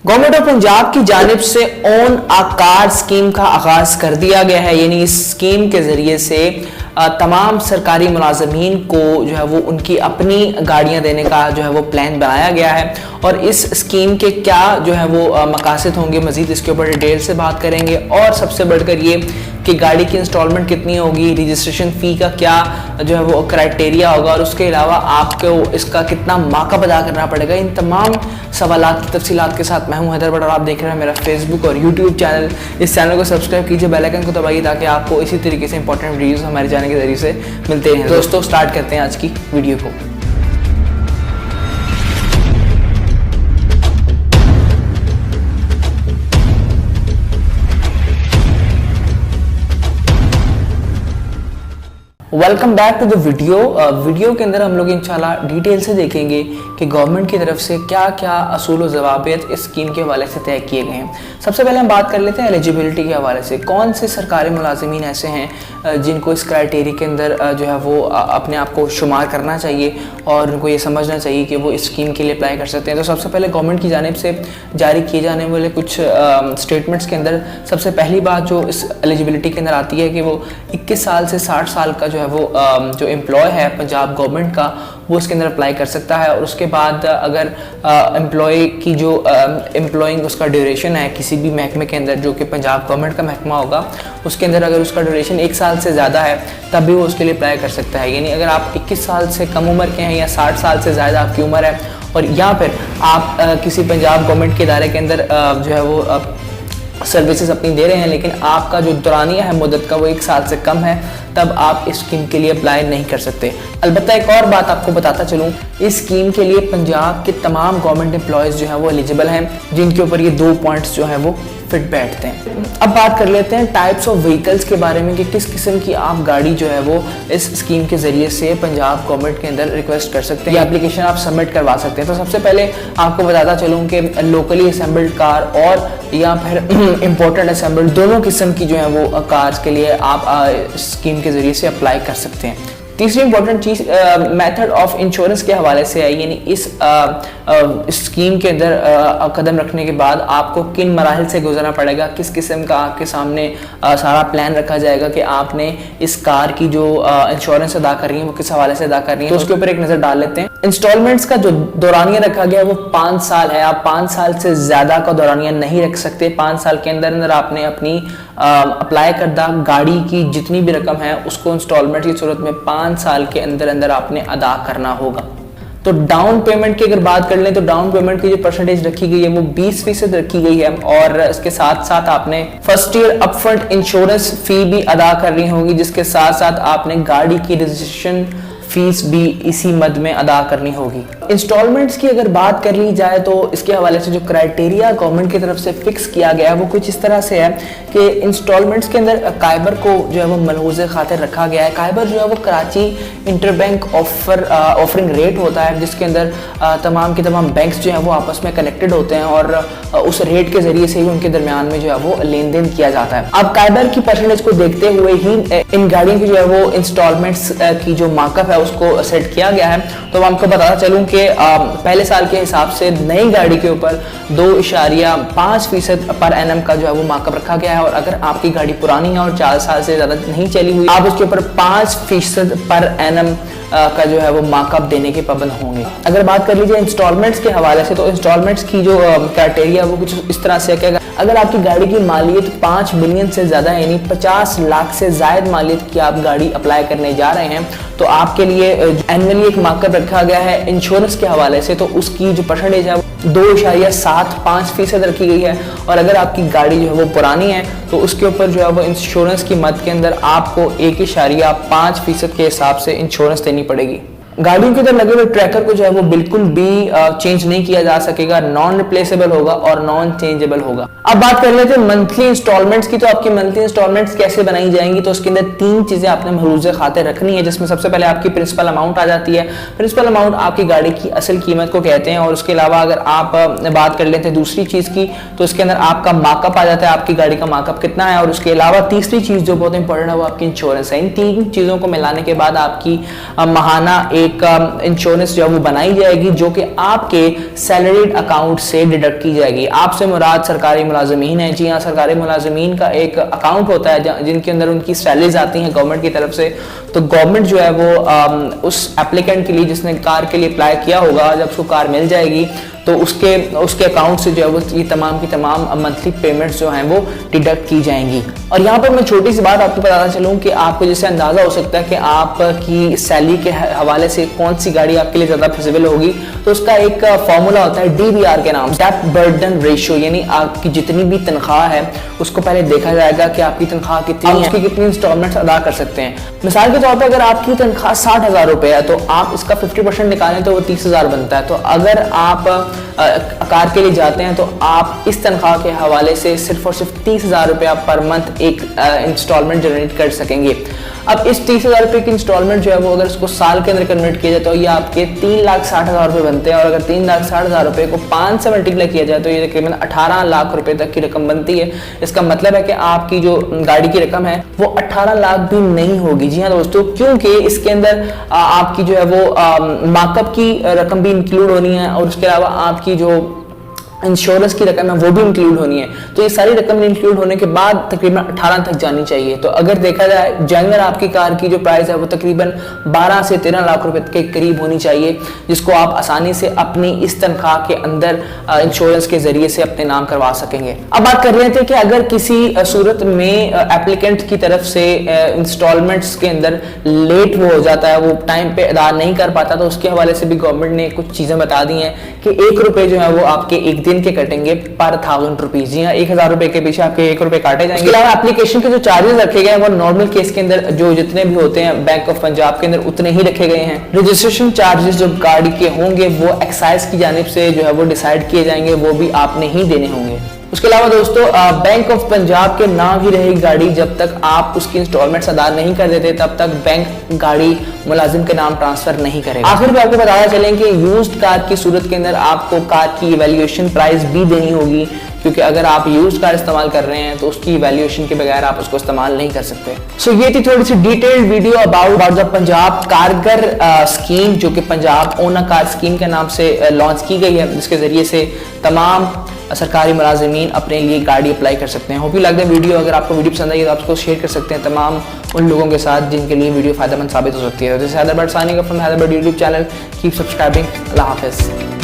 Government of Punjab की जानिब से ओन अ कार स्कीम का आगाज कर दिया गया है। यानी इस स्कीम के जरिए से तमाम सरकारी मुलाजमीन को जो है वो उनकी अपनी गाड़ियां देने का जो है वो प्लान बनाया गया है। और इस स्कीम के क्या जो है वो मकासद होंगे, मजीद इसके ऊपर डिटेल से बात करेंगे। और सबसे बढ़कर ये कि गाड़ी की इंस्टॉलमेंट कितनी होगी, रजिस्ट्रेशन फ़ी का क्या जो है वो क्राइटेरिया होगा, और उसके अलावा आपको इसका कितना मार्कअप अदा करना पड़ेगा। इन तमाम सवालात की तफसीलात के साथ मैं हूं हैदर बट और आप देख रहे हैं मेरा फेसबुक और यूट्यूब चैनल। इस चैनल को सब्सक्राइब कीजिए, बेल आइकन को दबाइए ताकि आपको इसी तरीके से इंपॉर्टेंट वीडियोस हमारे चैनल के जरिए से मिलते हैं। दोस्तों स्टार्ट करते हैं आज की वीडियो को। Welcome back to the video के अंदर हम लोग इंशाल्लाह डिटेल से देखेंगे कि गवर्नमेंट की तरफ से क्या क्या असूल व ज़वाबित इस स्कीम के हवाले से तय किए गए हैं। सबसे पहले हम बात कर लेते हैं एलिजिबिलिटी के हवाले से। कौन से सरकारी मुलाजिमीन ऐसे हैं जिनको इस क्राइटेरिया के अंदर जो है वो अपने आप को शुमार करना चाहिए और उनको ये समझना चाहिए कि वो इस स्कीम के लिए अप्लाई कर सकते हैं। तो सबसे पहले गवर्नमेंट की जानिब से जारी किए जाने वाले कुछ स्टेटमेंट्स के अंदर सबसे पहली बात जो इस एलिजिबिलिटी के अंदर आती है कि वो 21 साल से 60 साल का जो है वो जो एम्प्लॉय है पंजाब गवर्नमेंट का, वो उसके अंदर अप्लाई कर सकता है। और उसके बाद अगर एम्प्लॉय की जो एम्प्लॉइंग उसका ड्यूरेशन है किसी भी महकमे के अंदर जो कि पंजाब गवर्नमेंट का महकमा होगा, उसके अंदर अगर उसका ड्यूरेशन 1 साल से ज़्यादा है तब भी वो उसके लिए अप्लाई कर सकता है। यानी अगर आप 21 साल से कम उम्र के हैं या 60 साल से ज़्यादा आपकी उम्र है और या फिर आप किसी पंजाब गवर्नमेंट के इदारे के अंदर जो है वो सर्विसेज अपनी दे रहे हैं लेकिन आपका जो दौरानिया है मुद्दत का वो 1 साल से कम है, तब आप इस स्कीम के लिए अप्लाई नहीं कर सकते। अलबत्ता एक और बात आपको बताता चलूँ, इस स्कीम के लिए पंजाब के तमाम गवर्नमेंट एम्प्लॉयज़ जो हैं वो एलिजिबल हैं, जिनके ऊपर ये 2 पॉइंट्स जो हैं वो फिट बैठते हैं। अब बात कर लेते हैं टाइप्स ऑफ व्हीकल्स के बारे में कि किस किस्म की आप गाड़ी जो है वो इस स्कीम के जरिए से पंजाब गवर्नमेंट के अंदर रिक्वेस्ट कर सकते हैं या एप्लीकेशन आप सबमिट करवा सकते हैं। तो सबसे पहले आपको बताता चलूँ कि लोकली असेंबल्ड कार और या फिर इम्पोर्टेंट असेंबल्ड दोनों किस्म की जो है वो कार्स के लिए आप स्कीम के जरिए से अप्लाई कर सकते हैं। तीसरी important cheese method of insurance के हवाले से है। यानी इस स्कीम के अंदर कदम रखने के बाद आपको किन मराहिल से गुजरना पड़ेगा, किस किस्म का आपके सामने सारा प्लान रखा जाएगा कि आपने इस कार की जो इंश्योरेंस अदा कर रही है वो किस हवाले से अदा कर रही है। तो उसके ऊपर एक नज़र डाल लेते हैं। इंस्टॉलमेंट्स का जो दौरानिया रखा गया है वो 5 साल है। आप 5 साल से ज़्यादा का दौरानिया नहीं रख सकते। 5 साल के अंदर अंदर आपने अपनी अप्लाई करदा गाड़ी की जितनी भी रकम है उसको इंस्टॉलमेंट की सूरत में 5 साल के अंदर अंदर आपने अदा करना होगा। तो डाउन पेमेंट की अगर बात कर लें तो डाउन पेमेंट की जो परसेंटेज रखी गई है वो 20% रखी गई है और इसके साथ साथ आपने फर्स्ट ईयर अपफ्रंट इंश्योरेंस फी भी अदा करनी होगी, जिसके साथ साथ आपने गाड़ी की रजिस्ट्रेशन फीस भी इसी मद में अदा करनी होगी। इंस्टॉलमेंट्स की अगर बात कर ली जाए तो इसके हवाले से जो क्राइटेरिया गवर्नमेंट की तरफ से फिक्स किया गया है वो कुछ इस तरह से है कि इंस्टॉलमेंट्स के अंदर काइबर को जो है वो मलहूज़े खातिर रखा गया है। काइबर जो है वो कराची इंटरबैंक ऑफरिंग रेट होता है, जिसके अंदर तमाम के तमाम बैंक्स जो हैं वो आपस में कनेक्टेड होते हैं और उस रेट के जरिए से ही उनके दरमियान में जो है वो लेन देन किया जाता है। अब काइबर की परसेंटेज को देखते हुए ही इन गाड़ियों की जो है वो इंस्टॉलमेंट्स की जो मार्कअप है उसको सेट किया गया है। तो आपको बताता चलूं कि पहले साल के हिसाब से नई गाड़ी के ऊपर 2.5% पर एनम का जो है वो मार्कअप रखा गया है और अगर आपकी गाड़ी पुरानी है और 4 साल से ज़्यादा नहीं चली हुई आप उसके ऊपर 5% पर एनम का जो है वो मार्कअप देने के पाबंद होंगे। अगर बात कर लीजिए इंस्टॉलमेंट्स के हवाले से तो इंस्टॉलमेंट्स की जो क्राइटेरिया वो कुछ इस तरह से है कि अगर आपकी गाड़ी की मालियत 5 मिलियन से ज़्यादा है यानी 50 लाख से ज़ायद मालियत की आप गाड़ी अप्लाई करने जा रहे हैं तो आपके लिए एनुअली एक मार्कअप रखा गया है इंश्योरेंस के हवाले से। तो उसकी जो परसेंटेज है 2.75% रखी गई है और अगर आपकी गाड़ी जो है वो पुरानी है तो उसके ऊपर जो है वो इंश्योरेंस की मद के अंदर आपको 1.5% के हिसाब से इंश्योरेंस देनी पड़ेगी। गाड़ियों के अंदर लगे हुए ट्रैकर को जो है वो बिल्कुल भी चेंज नहीं किया जा सकेगा, नॉन रिप्लेसेबल होगा और नॉन चेंजेबल होगा। अब बात कर लेते हैं मंथली इंस्टॉलमेंट्स की। तो आपकी मंथली इंस्टॉलमेंट्स कैसे बनाई जाएंगी, तो उसके अंदर 3 चीजें आपने महरूज़े खाते रखनी है, जिसमें सबसे पहले आपकी प्रिंसिपल अमाउंट आ जाती है। प्रिंसिपल अमाउंट आपकी गाड़ी की असल कीमत को कहते हैं और उसके अलावा अगर आप बात कर लेते हैं दूसरी चीज की तो उसके अंदर आपका मार्कअप आ जाता है, आपकी गाड़ी का मार्कअप कितना है। और उसके अलावा तीसरी चीज जो बहुत इंपॉर्टेंट है वो आपकी इंश्योरेंस है। इन 3 चीजों को मिलाने के बाद आपकी माहाना एक इंश्योरेंस जो है वो बनाई जाएगी, जो कि आपके सैलरीड अकाउंट से डिडक्ट की जाएगी। आपसे मुराद सरकारी मुलाजमीन है। जी हाँ, सरकारी मुलाजमीन का एक अकाउंट होता है जिनके अंदर उनकी सैलरीज आती हैं गवर्नमेंट की तरफ से। तो गवर्नमेंट जो है वो उस एप्लीकेंट के लिए जिसने कार के लिए अप्लाई किया होगा, जब उसको कार मिल जाएगी तो उसके अकाउंट से जो है वो ये तमाम की तमाम मंथली पेमेंट्स जो हैं वो डिडक्ट की जाएंगी। और यहाँ पर मैं छोटी सी बात आपको बताना चलूँ कि आपको जैसे अंदाजा हो सकता है कि आपकी सैलरी के हवाले से कौन सी गाड़ी आपके लिए ज़्यादा फिजिबल होगी, तो उसका एक फॉर्मूला होता है DBR के नाम, डेट बर्डन रेशियो, यानी आपकी जितनी भी तनख्वाह है उसको पहले देखा जाएगा कि आपकी तनख्वाह कितनी है, उसकी कितनी इंस्टॉलमेंट्स अदा कर सकते हैं। मिसाल के तौर पर अगर आपकी तनख्वाह 60,000 रुपये है तो आप इसका 50% निकालें तो वो 30,000 बनता है। तो अगर आप कार के लिए जाते हैं तो आप इस तनख्वाह के हवाले से सिर्फ और सिर्फ 30,000 रुपया पर मंथ एक इंस्टॉलमेंट जनरेट कर सकेंगे। अब इस 30,000 रुपये की इंस्टॉलमेंट जो है वो अगर इसको साल के अंदर कन्वर्ट किया जाए तो ये आपके 3,60,000 रुपये बनते हैं। और अगर 3,60,000 रुपये को 5 से मल्टीप्लाई किया जाए तो ये तकरीबन 18 लाख रुपए तक की रकम बनती है। इसका मतलब है कि आपकी जो गाड़ी की रकम है वो 18 लाख भी नहीं होगी। जी हाँ दोस्तों, क्योंकि इसके अंदर आपकी जो है वो मार्कअप की रकम भी इंक्लूड होनी है और उसके अलावा आपकी जो इंश्योरेंस की रकम है वो भी इंक्लूड होनी है। तो ये सारी रकम इंक्लूड होने के बाद तकरीबन 18 तक जानी चाहिए। तो अगर देखा जाए जनरल आपकी कार की जो प्राइस है वो तकरीबन 12 से 13 लाख रुपए के करीब होनी चाहिए, जिसको आप आसानी से अपनी इस तनख्वाह के अंदर इंश्योरेंस के जरिए से अपने नाम करवा सकेंगे। अब बात कर रहे थे कि अगर किसी सूरत में एप्लीकेंट की तरफ से इंस्टॉलमेंट्स के अंदर लेट वो हो जाता है, वो टाइम पे अदा नहीं कर पाता, तो उसके हवाले से भी गवर्नमेंट ने कुछ चीजें बता दी हैं कि 1 रुपए जो है वो आपके एक दिन के कटेंगे पर 1000 रुपीज। जी हाँ, 1000 रुपए के पीछे आपके 1 रुपए काटे जाएंगे। इसके अलावा एप्लीकेशन के जो चार्जेस रखे गए हैं वो नॉर्मल केस के अंदर जो जितने भी होते हैं बैंक ऑफ पंजाब के अंदर उतने ही रखे गए हैं। रजिस्ट्रेशन चार्जेस जो गाड़ी के होंगे वो एक्साइज की जानिब से जो है वो डिसाइड किए जाएंगे, वो भी आपने ही देने होंगे। उसके अलावा दोस्तों बैंक ऑफ पंजाब के नाम ही रहेगी गाड़ी, जब तक आप उसकी इंस्टॉलमेंट्स अदा नहीं कर देते तब तक बैंक गाड़ी मुलाजिम के नाम ट्रांसफर नहीं करेगा। आखिर में आपको बताया चलें कि यूज्ड कार की सूरत के अंदर आपको कार की इवैल्यूएशन प्राइस भी देनी होगी, क्योंकि अगर आप यूज्ड कार इस्तेमाल कर रहे हैं तो उसकी इवैल्यूएशन के बगैर आप उसको इस्तेमाल नहीं कर सकते। सो ये थी थोड़ी सी detailed video about the Punjab कारगर स्कीम, जो कि Punjab own a car scheme के नाम से लॉन्च की गई है, जिसके जरिए से तमाम सरकारी मुलाजिमीन अपने लिए गाड़ी अप्लाई कर सकते हैं। Hope you like the video. अगर आपको वीडियो पसंद आई तो आप उसको शेयर कर सकते हैं तमाम उन लोगों के साथ जिनके लिए वीडियो फायदेमंद साबित हो सकती है। जैसे Hyderabad signing from Hyderabad YouTube channel, keep subscribing. अल्लाह हाफिज़।